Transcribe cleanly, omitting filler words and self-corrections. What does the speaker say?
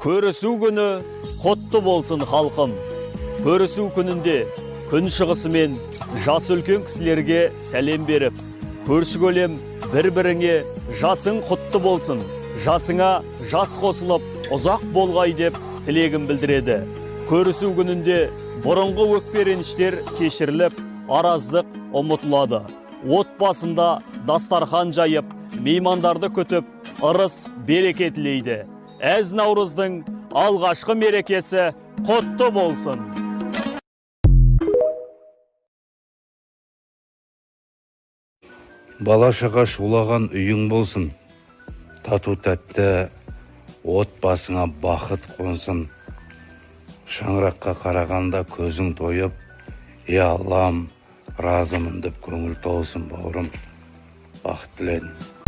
Көрісу күні құтты болсын халқым. Көрісу күнінде күн шығысымен жас үлкен кісілерге сәлем беріп, көрші көлем бір-біріңе жасың құтты болсын, жасыңа жас қосылып, ұзақ болғай деп тілегін білдіреді. Көрісу күнінде бұрынғы өкпереніштер кешіріліп, араздық ұмытылады. Отбасында дастархан жайып, меймандарды күтіп, ырыс береке тілейді. Әз Наурыздың алғашқы мерекесі құтты болсын. Бала-шаға шулаған үйің болсын, тату-тәтті отбасыңа бақыт қонсын. Шаңыраққа қарағанда көзің тойып, Аллам, разымын деп көңіл толсын, бауырым. Бақыт тіледім.